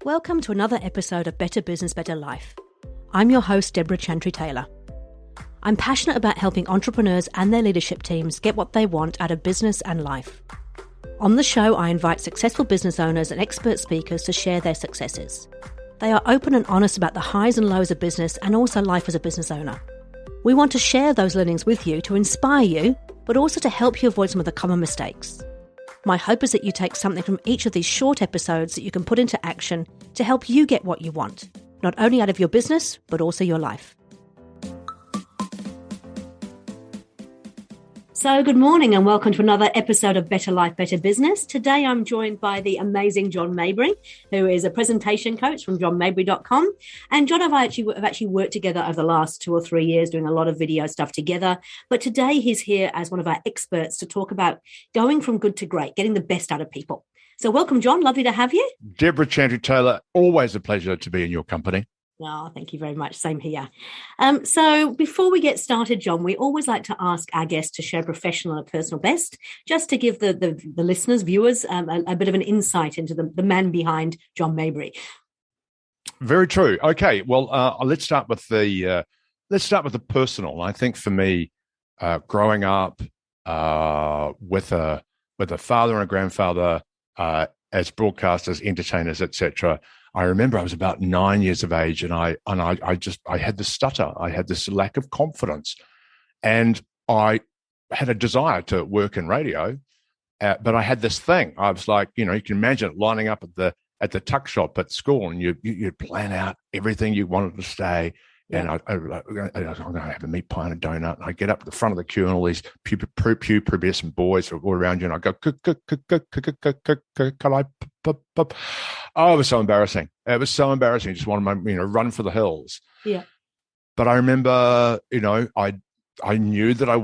Welcome to another episode of Better Business, Better Life. I'm your host, Deborah Chantry-Taylor. I'm passionate about helping entrepreneurs and their leadership teams get what they want out of business and life. On the show, I invite successful business owners and expert speakers to share their successes. They are open and honest about the highs and lows of business and also life as a business owner. We want to share those learnings with you to inspire you, but also to help you avoid some of the common mistakes. My hope is that you take something from each of these short episodes that you can put into action to help you get what you want, not only out of your business, but also your life. So good morning and welcome to another episode of Better Life, Better Business. Today I'm joined by the amazing John Maybury, who is a presentation coach from johnmaybury.com. And John and I have actually worked together over the last 2 or 3 years doing a lot of video stuff together. But today he's here as one of our experts to talk about going from good to great, getting the best out of people. So welcome, John. Lovely to have you. Deborah Chantry-Taylor, always a pleasure to be in your company. Oh, thank you very much. Same here. So before we get started, John, we always like to ask our guests to share a professional and a personal best, just to give the listeners, viewers, a bit of an insight into the man behind John Maybury. Very true. Okay, well, let's start with the personal. I think for me, growing up with a father and a grandfather as broadcasters, entertainers, etc. I remember I was about 9 years of age, and I had this stutter. I had this lack of confidence, and I had a desire to work in radio, but I had this thing. I was like, you can imagine it, lining up at the tuck shop at school, and you'd plan out everything you wanted to say. And I'm going to have a meat pie and a donut. And I get up to the front of the queue, and all these pubescent boys are all around you. And I go, can I? Oh, it was so embarrassing. It was so embarrassing. I just wanted my, run for the hills. Yeah. But I remember, I knew that I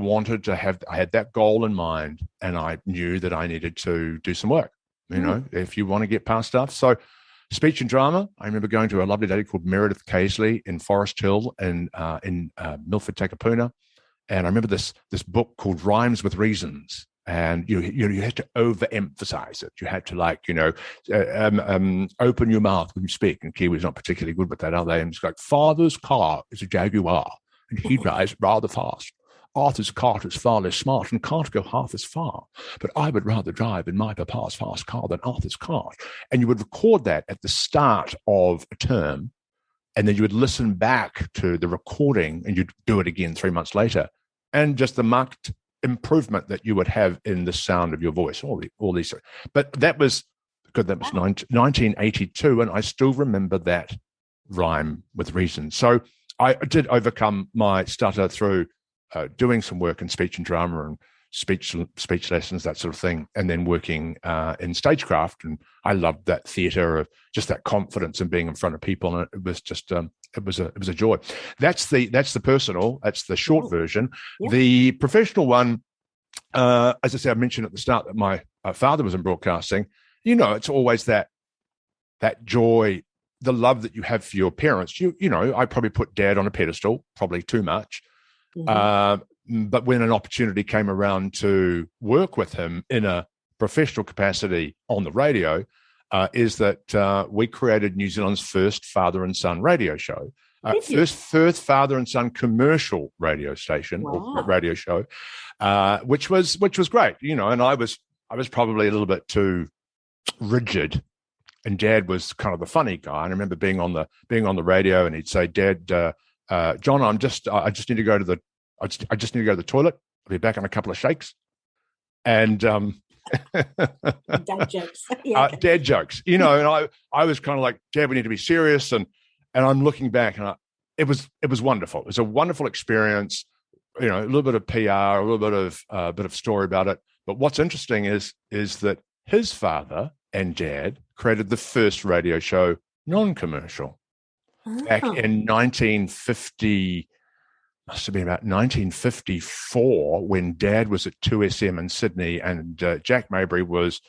had that goal in mind, and I knew that I needed to do some work, if you want to get past stuff. So speech and drama. I remember going to a lovely lady called Meredith Casely in Forest Hill in Milford, Takapuna. And I remember this book called Rhymes with Reasons. And you had to overemphasize it. You had to open your mouth when you speak. And Kiwi's not particularly good with that, are they? And it's like, father's car is a Jaguar, and he drives rather fast. Arthur's cart is far less smart and can't go half as far. But I would rather drive in my papa's fast car than Arthur's cart. And you would record that at the start of a term, and then you would listen back to the recording, and you'd do it again 3 months later. And just the marked improvement that you would have in the sound of your voice, all these. But that was 1982, and I still remember that rhyme with reason. So I did overcome my stutter through doing some work in speech and drama and speech lessons, that sort of thing, and then working in stagecraft. And I loved that theatre of just that confidence and being in front of people. And it was just it was a joy. That's the personal. That's the short version. Yeah. The professional one, as I said, I mentioned at the start that my father was in broadcasting. It's always that joy, the love that you have for your parents. I probably put Dad on a pedestal, probably too much. Mm-hmm. But when an opportunity came around to work with him in a professional capacity on the radio, is that we created New Zealand's first father and son radio show, first father and son commercial radio station. Wow. Or radio show, which was great, And I was probably a little bit too rigid, and Dad was kind of the funny guy. And I remember being on the radio, and he'd say, "Dad, John, I just need to go to the toilet. I'll be back in a couple of shakes." And dad jokes. Dad jokes, And I was kind of like, "Dad, we need to be serious." And I'm looking back, and it was wonderful. It was a wonderful experience. A little bit of PR, a little bit of story about it. But what's interesting is that his father and Dad created the first radio show non-commercial. Back in 1950, must have been about 1954, when Dad was at 2SM in Sydney, and Jack Maybury was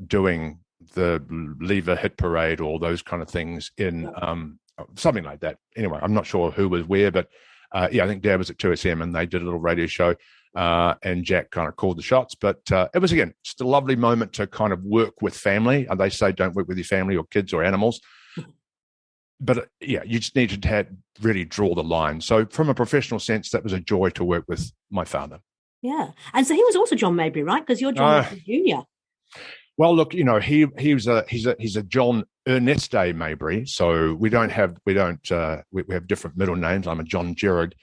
doing the Lever Hit Parade or those kind of things in something like that. Anyway, I'm not sure who was where, but I think Dad was at 2SM and they did a little radio show, and Jack kind of called the shots. But it was, again, just a lovely moment to kind of work with family. And they say don't work with your family or kids or animals. But you just need to really draw the line. So from a professional sense, that was a joy to work with my father. Yeah. And so he was also John Maybury, right? Because you're John Maybury Jr. Well, look, he's a John Erneste Maybury. So we have different middle names. I'm a John Gerard.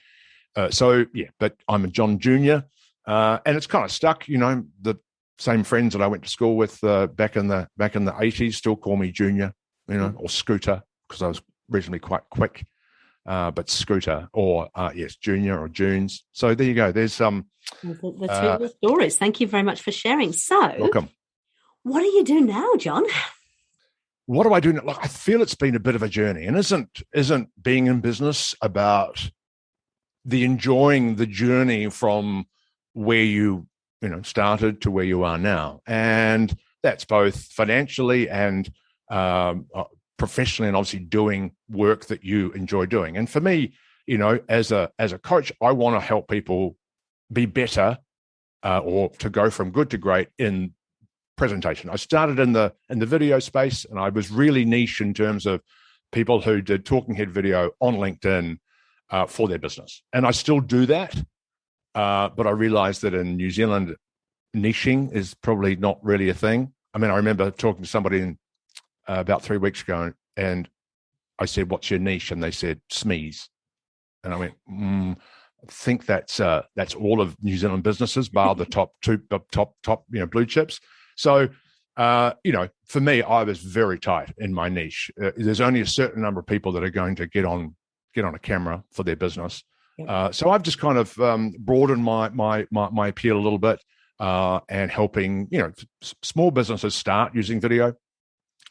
But I'm a John Jr. And it's kind of stuck. The same friends that I went to school with back in the 80s still call me Junior, or Scooter, because I was reasonably quite quick. But Scooter or Junior or Junes. So there you go. There's the two stories. Thank you very much for sharing. So, welcome. What do you do now, John? What do I do now? Look, I feel it's been a bit of a journey, and isn't being in business about enjoying the journey from where you started to where you are now, and that's both financially and professionally, and obviously doing work that you enjoy doing. And for me, as a coach, I want to help people be better or to go from good to great in presentation. I started in the video space, and I was really niche in terms of people who did talking head video on LinkedIn for their business. And I still do that, but I realized that in New Zealand, niching is probably not really a thing. I mean, I remember talking to somebody about 3 weeks ago, and I said, "What's your niche?" And they said, "SMEs." And I went, I think that's all of New Zealand businesses, bar the top blue chips. So, for me, I was very tight in my niche. There's only a certain number of people that are going to get on a camera for their business. Yep. So I've just kind of broadened my appeal a little bit, and helping small businesses start using video,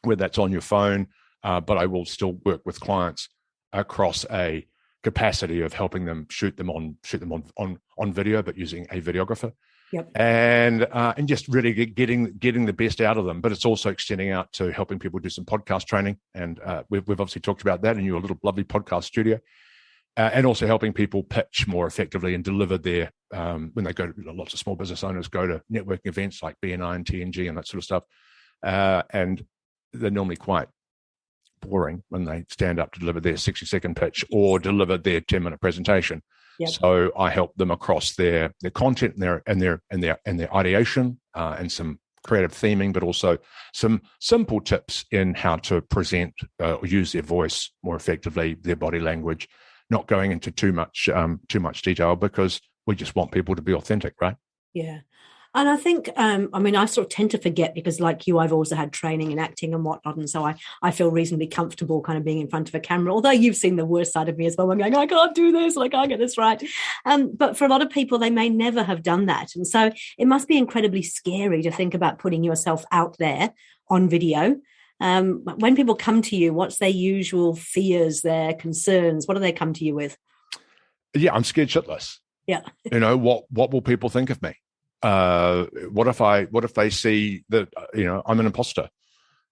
whether that's on your phone, but I will still work with clients across a capacity of helping them shoot them on video, but using a videographer. Yep. And just really getting the best out of them. But it's also extending out to helping people do some podcast training. And we've obviously talked about that in your little lovely podcast studio. And also helping people pitch more effectively and deliver their, when they go to, lots of small business owners go to networking events like BNI and TNG and that sort of stuff. And they're normally quite boring when they stand up to deliver their 60-second pitch or deliver their 10-minute presentation. Yep. So I help them across their content and their ideation, and some creative theming, but also some simple tips in how to present or use their voice more effectively, their body language, not going into too much detail, because we just want people to be authentic, right? Yeah. And I think, I sort of tend to forget, because like you, I've also had training in acting and whatnot. And so I feel reasonably comfortable kind of being in front of a camera, although you've seen the worst side of me as well. I'm going, I can't do this, I can't get this right. But for a lot of people, they may never have done that. And so it must be incredibly scary to think about putting yourself out there on video. When people come to you, what's their usual fears, their concerns? What do they come to you with? Yeah, I'm scared shitless. Yeah. What will people think of me? What if they see that I'm an imposter?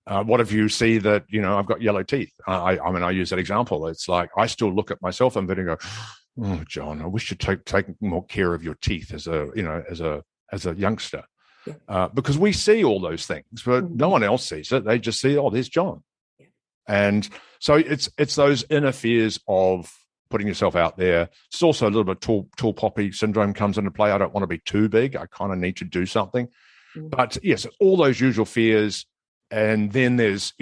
What if you see that I've got yellow teeth? I use that example. It's like I still look at myself and video and go, "Oh, John, I wish you'd take more care of your teeth as a youngster." Yeah. Because we see all those things, but no one else sees it. They just see, "Oh, there's John." Yeah. And so it's those inner fears of putting yourself out there. It's also a little bit tall poppy syndrome comes into play. I don't want to be too big. I kind of need to do something. But yes, all those usual fears. And then there's,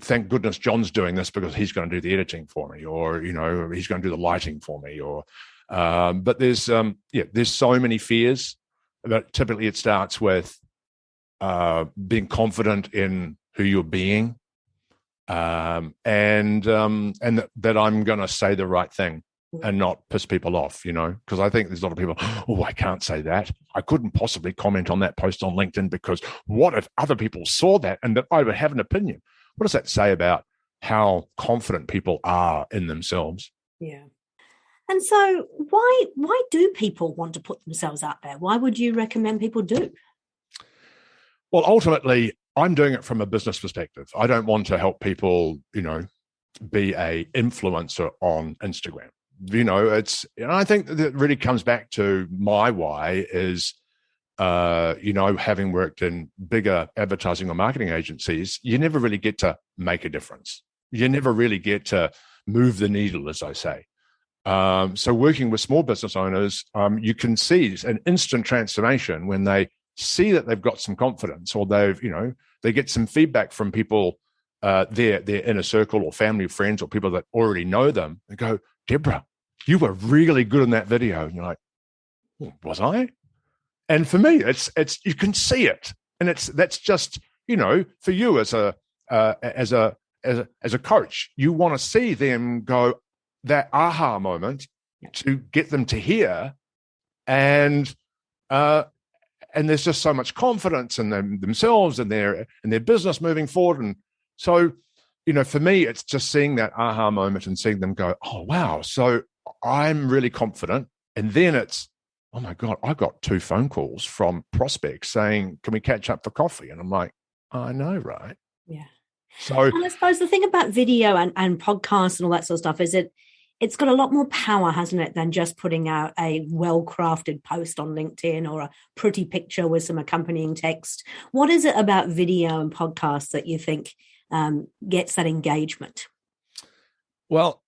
thank goodness John's doing this because he's going to do the editing for me, or, he's going to do the lighting for me, or, but there's so many fears. But typically it starts with being confident in who you're being, and that I'm going to say the right thing and not piss people off, because I think there's a lot of people, "Oh, I can't say that. I couldn't possibly comment on that post on LinkedIn because what if other people saw that and that I would have an opinion?" What does that say about how confident people are in themselves? Yeah. And so why do people want to put themselves out there? Why would you recommend people do? Well, ultimately, I'm doing it from a business perspective. I don't want to help people, be a influencer on Instagram. and I think that really comes back to my why is, having worked in bigger advertising or marketing agencies, you never really get to make a difference. You never really get to move the needle, as I say. So working with small business owners, you can see an instant transformation when they see that they've got some confidence, or they get some feedback from people, their inner circle or family, friends, or people that already know them, and go, Deborah, you were really good in that video. And you're like, was I? And for me, it's you can see it, and that's just for you as a coach, you want to see them go that aha moment to get them to hear, and there's just so much confidence in themselves and their business moving forward. And so, for me, it's just seeing that aha moment and seeing them go, oh wow, so I'm really confident, and then it's, oh my God, I got 2 phone calls from prospects saying, can we catch up for coffee? And I'm like, I know, right? Yeah. So, and I suppose the thing about video and podcasts and all that sort of stuff is it's got a lot more power, hasn't it, than just putting out a well-crafted post on LinkedIn or a pretty picture with some accompanying text. What is it about video and podcasts that you think gets that engagement? Well,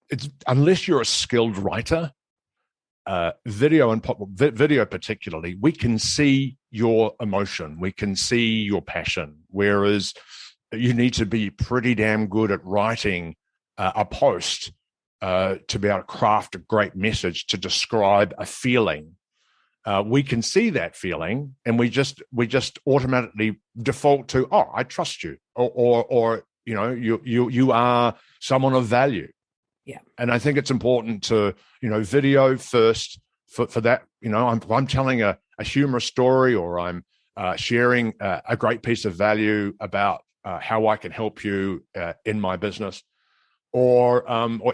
it's unless you're a skilled writer, video particularly, we can see your emotion, we can see your passion, whereas you need to be pretty damn good at writing a post to be able to craft a great message to describe a feeling. We can see that feeling, and we just automatically default to, oh, I trust you, or you are someone of value. Yeah. And I think it's important to, video first for that. I'm telling a humorous story, or I'm sharing a great piece of value about how I can help you in my business, or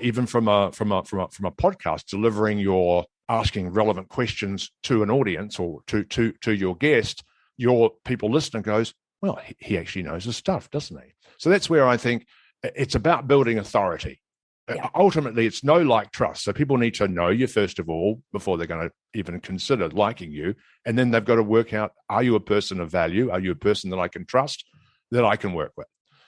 even from a podcast, asking relevant questions to an audience or to your guest. Your people listener goes, well, he actually knows his stuff, doesn't he? So that's where I think it's about building authority. Yeah. Ultimately, it's know, like, trust. So people need to know you first of all before they're going to even consider liking you. And then they've got to work out, are you a person of value? Are you a person that I can trust, that I can work with?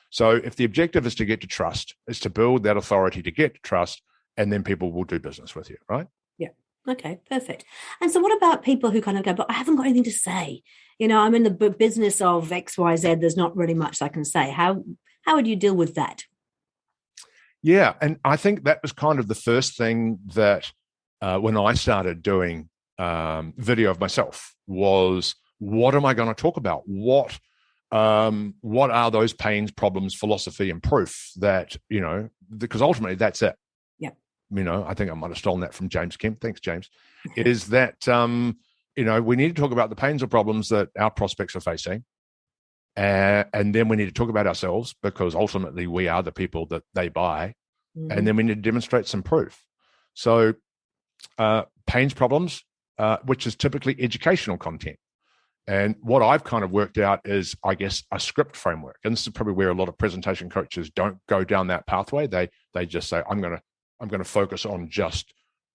So if the objective is to get to trust, is to build that authority to get to trust, and then people will do business with you, right? Yeah. Okay, perfect. And so what about people who kind of go, but I haven't got anything to say? I'm in the business of XYZ. There's not really much I can say. How would you deal with that? Yeah, and I think that was kind of the first thing that when I started doing video of myself was, what am I going to talk about? What are those pains, problems, philosophy, and proof that, because ultimately that's it. Yeah. I think I might have stolen that from James Kemp. Thanks, James. Is that, we need to talk about the pains or problems that our prospects are facing. And then we need to talk about ourselves, because ultimately we are the people that they buy. Mm-hmm. And then we need to demonstrate some proof. So pains, problems, which is typically educational content. And what I've kind of worked out is, I guess, a script framework. And this is probably where a lot of presentation coaches don't go down that pathway. They just say, I'm going to focus on just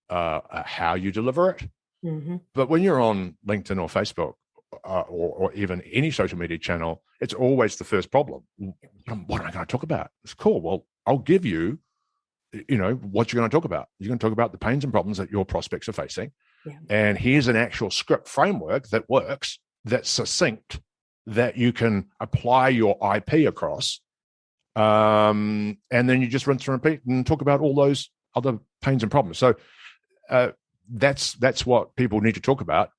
how you deliver it. Mm-hmm. But when you're on LinkedIn or Facebook, or even any social media channel, it's always the first problem. What am I going to talk about? It's cool. Well, I'll give you, what you're going to talk about. You're going to talk about the pains and problems that your prospects are facing. Yeah. And here's an actual script framework that works, that's succinct, that you can apply your IP across. And then you just rinse and repeat and talk about all those other pains and problems. So that's what people need to talk about.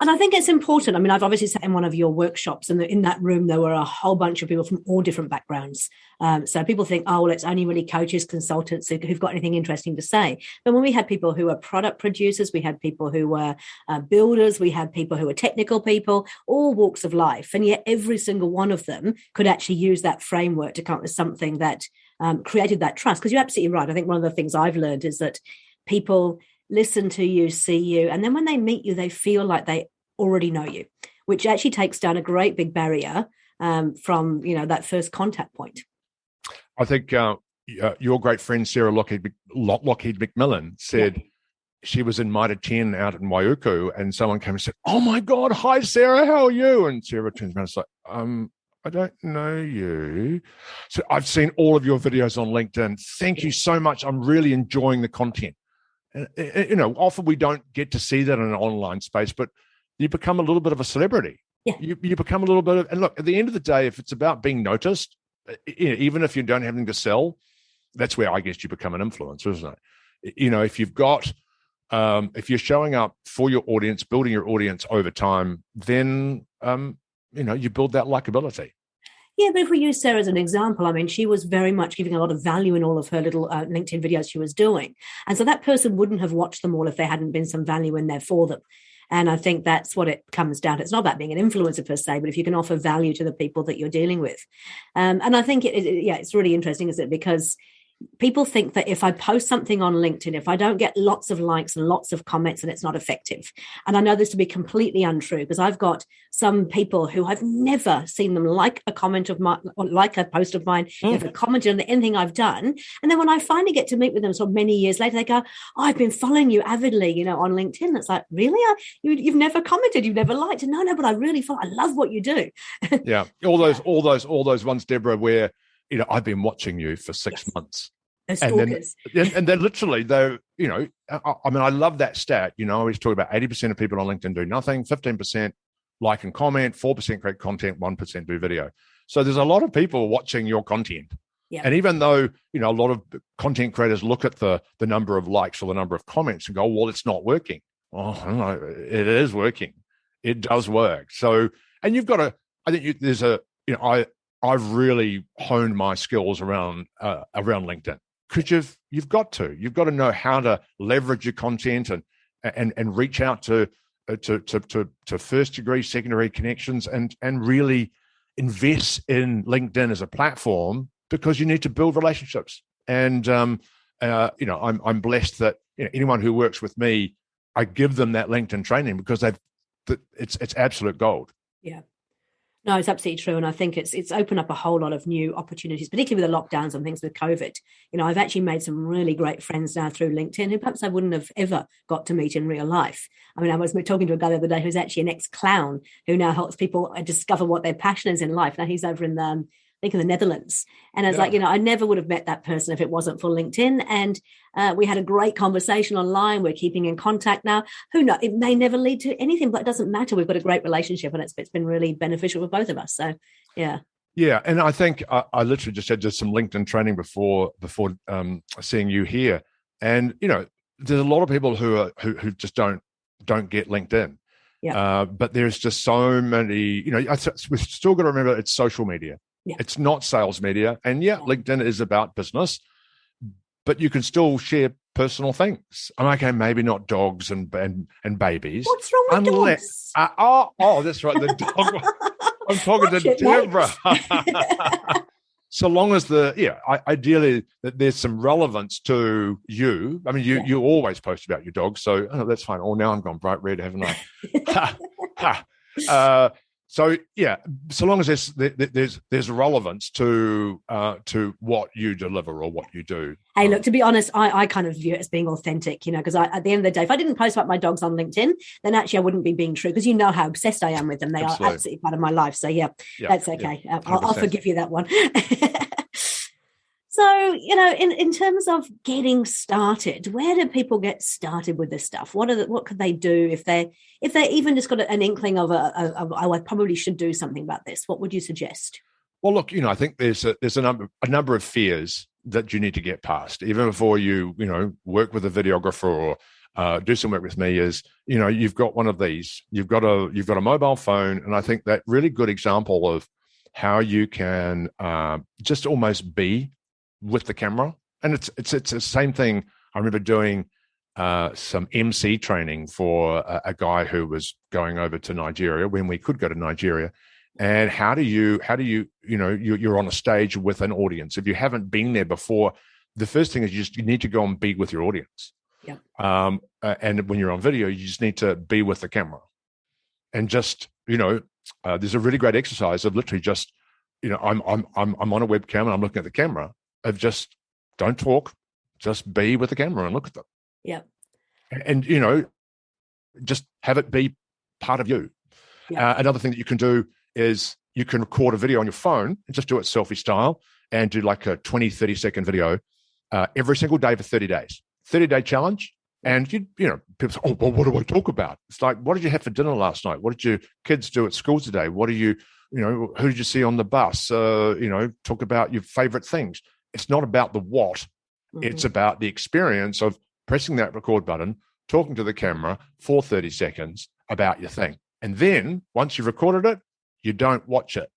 And I think it's important. I mean, I've obviously sat in one of your workshops, and in that room, there were a whole bunch of people from all different backgrounds. So people think, oh, well, it's only really coaches, consultants who've got anything interesting to say. But when we had people who were product producers, we had people who were builders, we had people who were technical people, all walks of life. And yet every single one of them could actually use that framework to come up with something that created that trust. Because you're absolutely right. I think one of the things I've learned is that people listen to you, see you, and then when they meet you, they feel like they already know you, which actually takes down a great big barrier from that first contact point. I think your great friend Sarah Lockheed McMillan said she was in Mitre 10 out in Waiuku, and someone came and said, "Oh my God, hi Sarah, how are you?" And Sarah turns around and is like, I don't know you. So I've seen all of your videos on LinkedIn. Thank you so much. I'm really enjoying the content. And, often we don't get to see that in an online space, but you become a little bit of a celebrity. Yeah. You become a little bit of, and look, at the end of the day, if it's about being noticed, even if you don't have anything to sell, that's where I guess you become an influencer, isn't it? If you've got, if you're showing up for your audience, building your audience over time, then, you build that likability. Yeah, but if we use Sarah as an example, I mean, she was very much giving a lot of value in all of her little LinkedIn videos she was doing. And so that person wouldn't have watched them all if there hadn't been some value in there for them. And I think that's what it comes down to. It's not about being an influencer per se, but if you can offer value to the people that you're dealing with. And I think, it's really interesting, isn't it? Because people think that if I post something on LinkedIn, if I don't get lots of likes and lots of comments, then it's not effective. And I know this to be completely untrue, because I've got some people who I've never seen them like a comment of mine, or like a post of mine, never commented on anything I've done. And then when I finally get to meet with them so many years later, they go, "Oh, I've been following you avidly, on LinkedIn." It's like, really? You've never commented, you've never liked it? No, but I really I love what you do. Yeah. All those ones, Deborah, where I've been watching you for 6 months. They're stalkers. And they're literally, I love that stat. I always talk about 80% of people on LinkedIn do nothing, 15% like and comment, 4% create content, 1% do video. So there's a lot of people watching your content. Yeah. And even though, a lot of content creators look at the number of likes or the number of comments and go, "Well, it's not working." Oh, I don't know. It is working. It does work. So, and you've got to, I think there's I've really honed my skills around LinkedIn, because you've got to know how to leverage your content and reach out to first degree, secondary connections, and really invest in LinkedIn as a platform, because you need to build relationships. And I'm blessed that anyone who works with me, I give them that LinkedIn training, because it's absolute gold. Yeah. No, it's absolutely true. And I think it's opened up a whole lot of new opportunities, particularly with the lockdowns and things with COVID. I've actually made some really great friends now through LinkedIn who perhaps I wouldn't have ever got to meet in real life. I mean, I was talking to a guy the other day who's actually an ex-clown who now helps people discover what their passion is in life. Now he's over in in the Netherlands. And I was like, I never would have met that person if it wasn't for LinkedIn. And we had a great conversation online. We're keeping in contact now. Who knows? It may never lead to anything, but it doesn't matter. We've got a great relationship, and it's been really beneficial for both of us. So, yeah. Yeah. And I think I literally just had some LinkedIn training before seeing you here. And, there's a lot of people who just don't get LinkedIn. Yeah. But there's just so many, we've still got to remember it's social media. Yeah. It's not sales media. And LinkedIn is about business, but you can still share personal things. I'm okay, maybe not dogs and babies. What's wrong with dogs? That's right. The dog. I'm talking to Deborah. So long as ideally that there's some relevance to you. I mean, you always post about your dog, so that's fine. Oh, now I'm gone bright red, haven't I? So long as there's relevance to what you deliver or what you do. Hey, look, to be honest, I kind of view it as being authentic, because at the end of the day, if I didn't post about my dogs on LinkedIn, then actually I wouldn't be being true, because how obsessed I am with them. They are absolutely part of my life. So that's okay. I'll forgive you that one. So, in terms of getting started, where do people get started with this stuff? What could they do if they even just got an inkling of I probably should do something about this? What would you suggest? Well, look, I think there's a number of fears that you need to get past, even before you work with a videographer or do some work with me. Is you've got one of these, you've got a mobile phone, and I think that really good example of how you can just almost be with the camera. And it's the same thing. I remember doing some MC training for a guy who was going over to Nigeria when we could go to Nigeria. And how do you you're on a stage with an audience. If you haven't been there before, the first thing is you need to go and be with your audience. Yeah. And when you're on video, you just need to be with the camera. And just, there's a really great exercise of literally just, I'm on a webcam and I'm looking at the camera, of just don't talk, just be with the camera and look at them. Yep. And, just have it be part of you. Yep. Another thing that you can do is you can record a video on your phone and just do it selfie style and do like a 20, 30-second video every single day for 30 days. 30-day challenge. And, people say, oh, well, what do I talk about? It's like, what did you have for dinner last night? What did your kids do at school today? What do you, who did you see on the bus? Talk about your favorite things. It's not about the what. Mm-hmm. It's about the experience of pressing that record button, talking to the camera for 30 seconds about your thing. And then once you've recorded it, you don't watch it.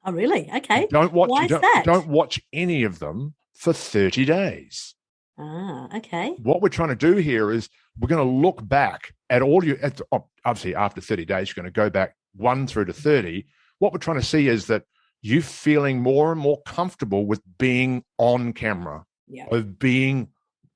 Oh, really? Okay. Why is that? Don't watch any of them for 30 days. Ah, okay. What we're trying to do here is we're going to look back at all you, obviously after 30 days, you're going to go back 1 through to 30. What we're trying to see is that you feeling more and more comfortable with being on camera, of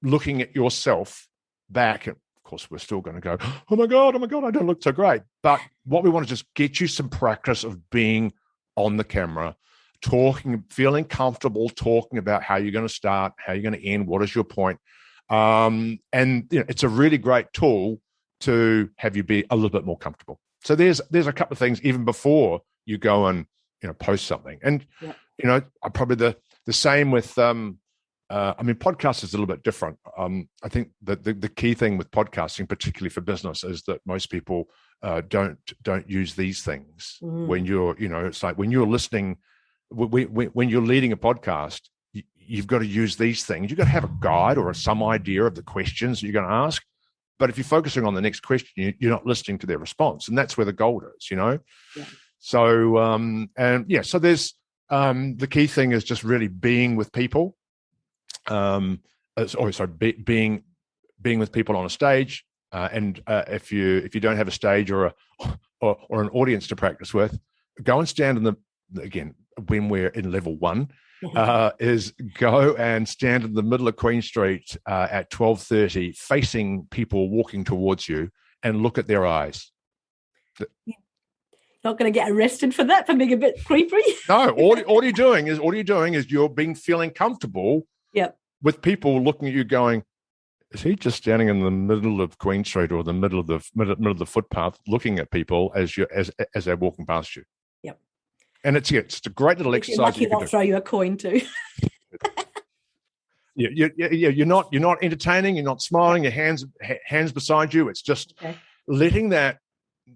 looking at yourself back. And of course, we're still going to go, oh my God, I don't look so great. But what we want to just get you some practice of being on the camera, talking, feeling comfortable talking about how you're going to start, how you're going to end, what is your point. And it's a really great tool to have you be a little bit more comfortable. So there's a couple of things even before you go and post something. And probably the same with podcast is a little bit different. I think that the key thing with podcasting, particularly for business, is that most people don't use these things when you're it's like when you're listening. When you're leading a podcast, you've got to use these things. You've got to have a guide or some idea of the questions you're going to ask. But if you're focusing on the next question, you're not listening to their response. And that's where the gold is, Yeah. So, so there's the key thing is just really being with people. Being with people on a stage. And if you don't have a stage or an audience to practice with, go and stand again, when we're in level 1, is go and stand in the middle of Queen Street at 12:30, facing people walking towards you, and look at their eyes. Not going to get arrested for that, for being a bit creepy. No, all you're doing is you're feeling comfortable. Yep. With people looking at you, going, is he just standing in the middle of Queen Street or the middle of the footpath, looking at people as they're walking past you? Yep. And it's a great little exercise. You're lucky they'll throw you a coin too. You're not entertaining. You're not smiling. Your hands beside you. It's just letting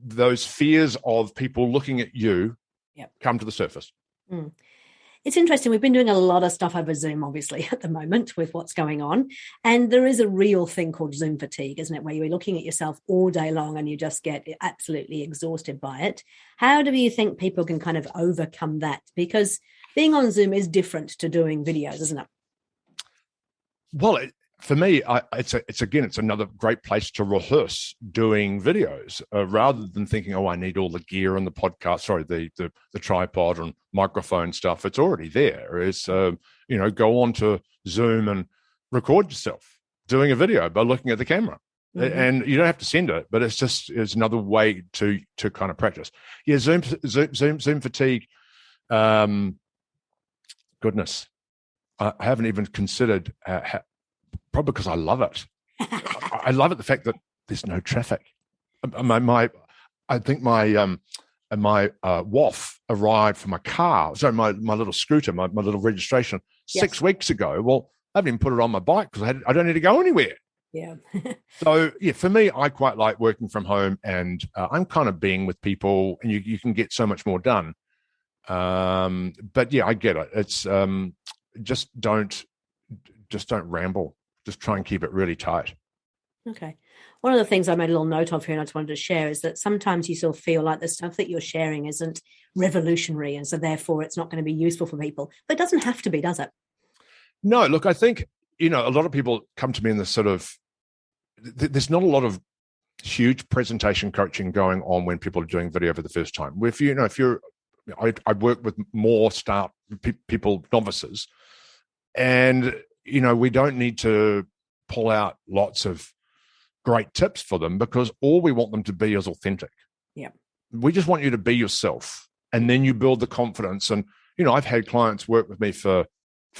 those fears of people looking at you come to the surface. Mm. It's interesting. We've been doing a lot of stuff over Zoom, obviously, at the moment with what's going on. And there is a real thing called Zoom fatigue, isn't it? Where you're looking at yourself all day long and you just get absolutely exhausted by it. How do you think people can kind of overcome that? Because being on Zoom is different to doing videos, isn't it? Well, for me, it's another great place to rehearse doing videos rather than thinking, oh, I need all the gear and the podcast, the tripod and microphone stuff. It's already there. It's, go on to Zoom and record yourself doing a video by looking at the camera. Mm-hmm. And you don't have to send it, but it's another way to kind of practice. Yeah, Zoom fatigue. Goodness, I haven't even considered probably because I love it. I love it, the fact that there's no traffic. I think my WAF arrived for my car, so my little scooter, my little registration 6 weeks ago. Well, I haven't even put it on my bike because I don't need to go anywhere. Yeah. So, for me, I quite like working from home, and I'm kind of being with people, and you can get so much more done. But I get it. It's just don't ramble. Just try and keep it really tight. Okay. One of the things I made a little note of here and I just wanted to share is that sometimes you sort of feel like the stuff that you're sharing isn't revolutionary, and so therefore it's not going to be useful for people. But it doesn't have to be, does it? No, look, I think, a lot of people come to me in this sort of, there's not a lot of huge presentation coaching going on when people are doing video for the first time. I work with more people, novices, and we don't need to pull out lots of great tips for them because all we want them to be is authentic. Yeah. We just want you to be yourself, and then you build the confidence. And, I've had clients work with me for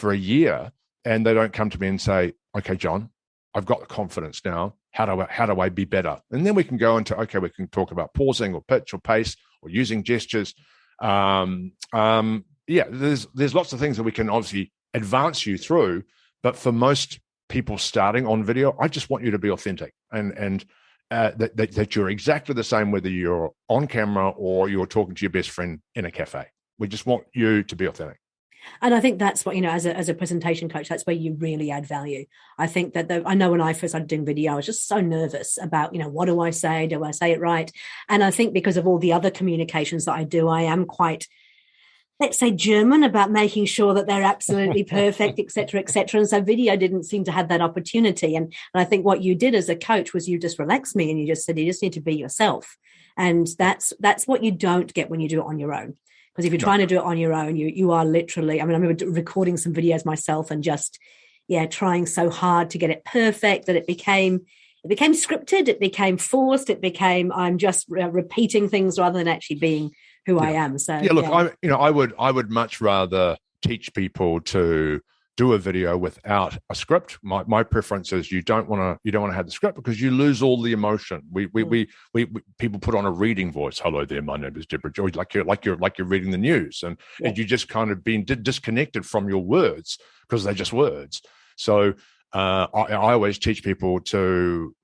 a year, and they don't come to me and say, okay, John, I've got the confidence now. How do I be better? And then we can go into, okay, we can talk about pausing or pitch or pace or using gestures. There's lots of things that we can obviously advance you through. But for most people starting on video, I just want you to be authentic and that you're exactly the same whether you're on camera or you're talking to your best friend in a cafe. We just want you to be authentic. And I think that's what, as a presentation coach, that's where you really add value. I think that I know when I first started doing video, I was just so nervous about, what do I say? Do I say it right? And I think because of all the other communications that I do, I am quite, let's say, German about making sure that they're absolutely perfect, et cetera, et cetera. And so video didn't seem to have that opportunity. And I think what you did as a coach was you just relaxed me and you just said, you just need to be yourself. And that's what you don't get when you do it on your own. Because if you're trying to do it on your own, you are literally, I remember recording some videos myself and just, trying so hard to get it perfect that it became scripted, it became forced, it became, I'm just repeating things rather than actually being who I am. So look, I would much rather teach people to do a video without a script. My preference is you don't want to have the script because you lose all the emotion. We people put on a reading voice. Hello there, my name is Deborah George. Like you're reading the news, and you just kind of been disconnected from your words because they're just words. So I always teach people to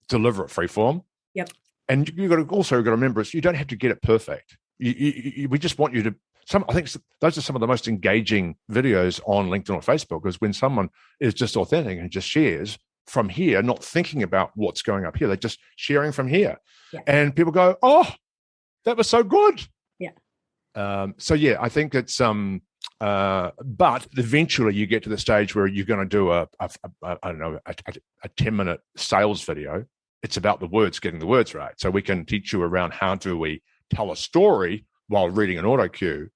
deliver it free form. Yep. And you got to remember you don't have to get it perfect. We just want you to. I think those are some of the most engaging videos on LinkedIn or Facebook is when someone is just authentic and just shares from here, not thinking about what's going up here. They're just sharing from here. Yeah. And people go, oh, that was so good. Yeah. I think it's, but eventually you get to the stage where you're going to do a 10-minute sales video. It's about the words, getting the words right. So we can teach you around how do we tell a story while reading an auto cue,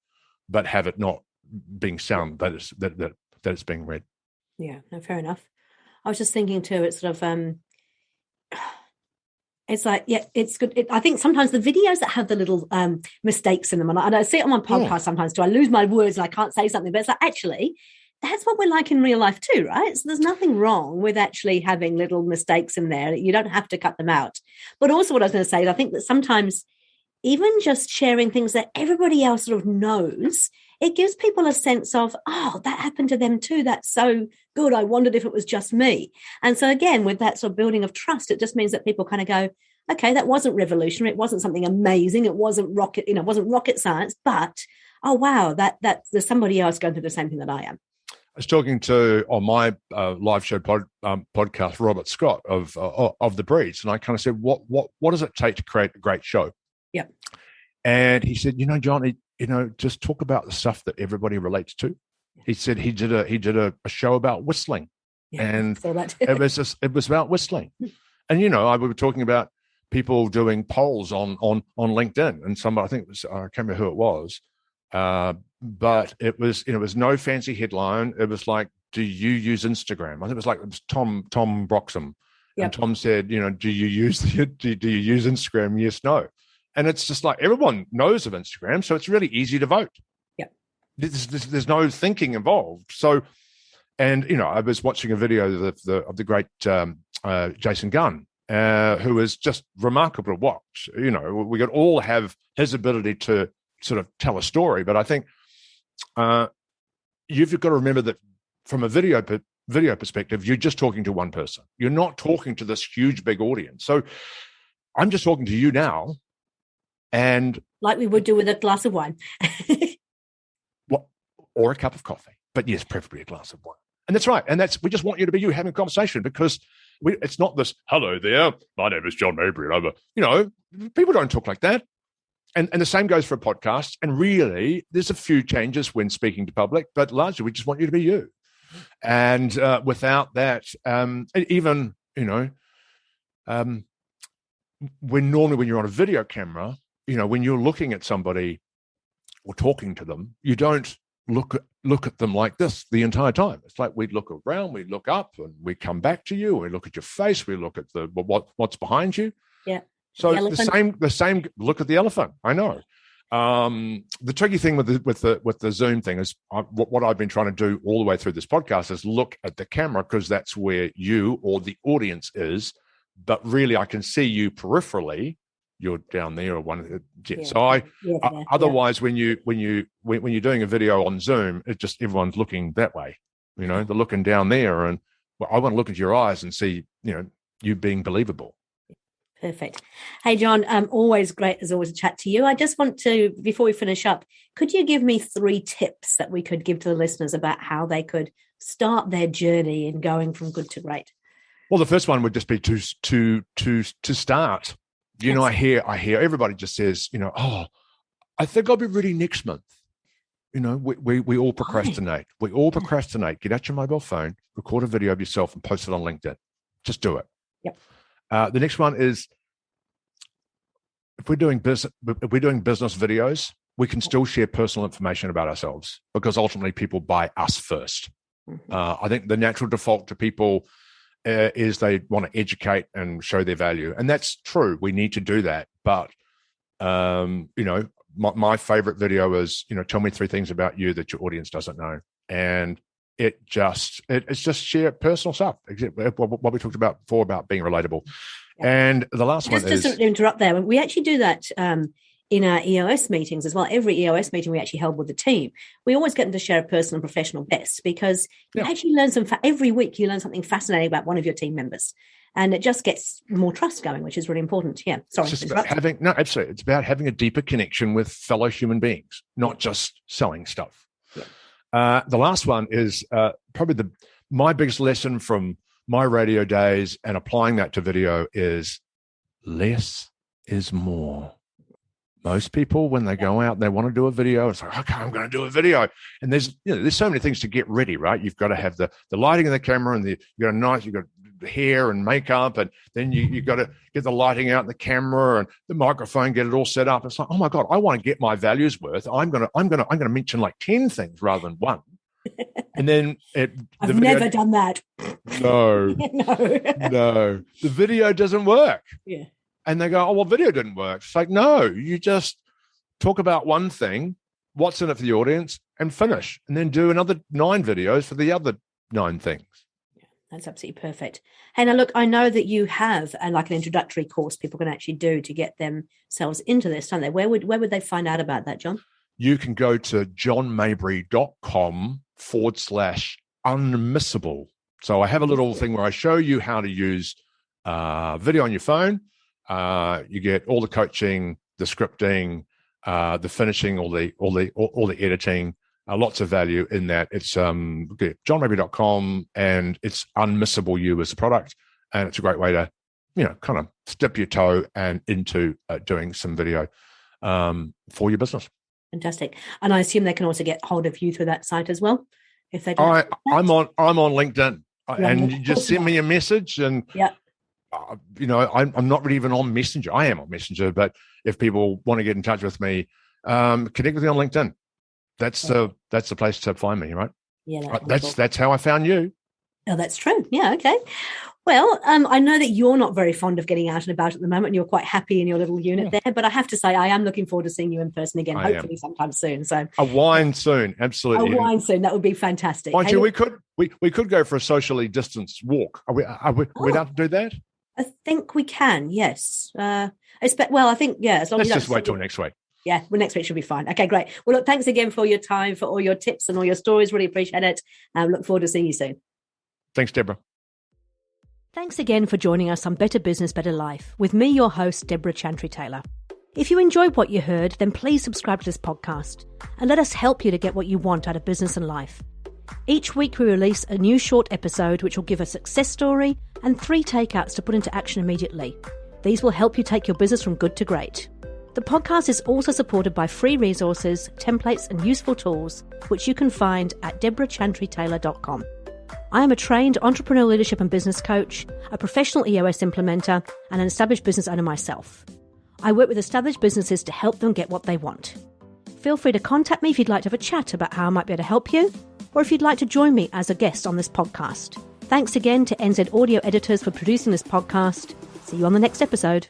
but have it not being sound that it's being read. Yeah, no, fair enough. I was just thinking too, it's sort of, it's like, it's good. I think sometimes the videos that have the little mistakes in them, and I see it on my podcast sometimes too, I lose my words and I can't say something, but it's like, actually, that's what we're like in real life too, right? So there's nothing wrong with actually having little mistakes in there. You don't have to cut them out. But also what I was going to say is I think that sometimes even just sharing things that everybody else sort of knows, it gives people a sense of, oh, that happened to them too. That's so good. I wondered if it was just me. And so again, with that sort of building of trust, it just means that people kind of go, okay, that wasn't revolutionary. It wasn't something amazing. It wasn't rocket science, but oh, wow, that there's somebody else going through the same thing that I am. I was talking to, on my live show podcast, Robert Scott of The Breeds. And I kind of said, what does it take to create a great show? Yeah. And he said, John, just talk about the stuff that everybody relates to. He said he did a show about whistling, and it was about whistling. And I we were talking about people doing polls on LinkedIn, and somebody, I think it was, I can't remember who it was, but it was no fancy headline. It was like, do you use Instagram? I think it was Tom Broxham, and Tom said, do you use Instagram? Yes, no. And it's just like everyone knows of Instagram, so it's really easy to vote. Yeah, there's no thinking involved. So, and I was watching a video of the great Jason Gunn, who is just remarkable to watch. We could all have his ability to sort of tell a story, but I think you've got to remember that from a video perspective, you're just talking to one person. You're not talking to this huge big audience. So, I'm just talking to you now. And like we would do with a glass of wine. Or a cup of coffee. But yes, preferably a glass of wine. And that's right. And we just want you to be you having a conversation because it's not this, hello there, my name is John Maybury. People don't talk like that. And the same goes for a podcast. And really, there's a few changes when speaking to public, but largely we just want you to be you. And without that, even, when you're on a video camera, when you're looking at somebody or talking to them, you don't look at them like this the entire time. It's like we look around, we look up, and we come back to you. We look at your face. We look at what's behind you. Yeah. So the same. Look at the elephant. I know. The tricky thing with the Zoom thing is what I've been trying to do all the way through this podcast is look at the camera, because that's where you or the audience is. But really, I can see you peripherally. You're down there, or one. Yeah. So otherwise, when you're doing a video on Zoom, it just everyone's looking that way. They're looking down there, and I want to look at your eyes and see you being believable. Perfect. Hey, John, always great as always to chat to you. I just want to, before we finish up, could you give me 3 tips that we could give to the listeners about how they could start their journey in going from good to great? Well, the first one would just be to start. I hear everybody just says, oh, I think I'll be ready next month. We all procrastinate. We all procrastinate. Get out your mobile phone, record a video of yourself, and post it on LinkedIn. Just do it. Yep. The next one is, if we're doing business videos, we can still share personal information about ourselves, because ultimately people buy us first. Mm-hmm. I think the natural default to people is they want to educate and show their value, and that's true. We need to do that, but my favorite video is tell me 3 things about you that your audience doesn't know, and it's just share personal stuff. What we talked about before about being relatable. Yeah. And the last one is... Just to interrupt there, we actually do that in our EOS meetings as well. Every EOS meeting we actually held with the team, we always get them to share a personal and professional best, because you actually learn every week you learn something fascinating about one of your team members. And it just gets more trust going, which is really important. Yeah, sorry. It's absolutely. It's about having a deeper connection with fellow human beings, not just selling stuff. Yeah. The last one is probably my biggest lesson from my radio days, and applying that to video, is less is more. Most people, when they go out and they want to do a video, it's like, okay, I'm going to do a video. And there's so many things to get ready, right? You've got to have the lighting of the camera, and you've got hair and makeup, and then you've got to get the lighting out and the camera and the microphone, get it all set up. It's like, oh my God, I want to get my value's worth. I'm going to mention like 10 things rather than 1. And then I've never done that. No. No. The video doesn't work. Yeah. And they go, oh, well, video didn't work. It's like, no, you just talk about one thing, what's in it for the audience, and finish. And then do another 9 videos for the other 9 things. Yeah, that's absolutely perfect. Hey, now look, I know that you have like an introductory course people can actually do to get themselves into this, don't they? Where would they find out about that, John? You can go to johnmaybury.com/unmissable. So I have a little thing where I show you how to use video on your phone. You get all the coaching, the scripting, the finishing, all the editing, lots of value in that. It's johnmaybury.com, and it's Unmissable You as a product, and it's a great way to kind of dip your toe and into doing some video for your business. Fantastic. And I assume they can also get hold of you through that site as well, if they don't. I'm on LinkedIn, and you just send me a message, and I'm not really even on Messenger. I am on Messenger, but if people want to get in touch with me, connect with me on LinkedIn. That's the place to find me, right? Yeah, that's how I found you. Oh, that's true. Yeah, okay. Well, I know that you're not very fond of getting out and about at the moment. You're quite happy in your little unit there, but I have to say I am looking forward to seeing you in person again, hopefully sometime soon. So a wine soon, absolutely. A wine soon, that would be fantastic. Mind you, we could go for a socially distanced walk. Are we allowed to do that? I think we can, yes. I think, as long Let's as just wait till next week. Yeah, well, next week should be fine. Okay, great. Well, look, thanks again for your time, for all your tips and all your stories. Really appreciate it. Look forward to seeing you soon. Thanks, Deborah. Thanks again for joining us on Better Business, Better Life with me, your host, Deborah Chantry-Taylor. If you enjoyed what you heard, then please subscribe to this podcast and let us help you to get what you want out of business and life. Each week we release a new short episode which will give a success story and 3 takeouts to put into action immediately. These will help you take your business from good to great. The podcast is also supported by free resources, templates and useful tools, which you can find at deborahchantrytaylor.com. I am a trained entrepreneurial leadership and business coach, a professional EOS implementer, and an established business owner myself. I work with established businesses to help them get what they want. Feel free to contact me if you'd like to have a chat about how I might be able to help you, or if you'd like to join me as a guest on this podcast. Thanks again to NZ Audio Editors for producing this podcast. See you on the next episode.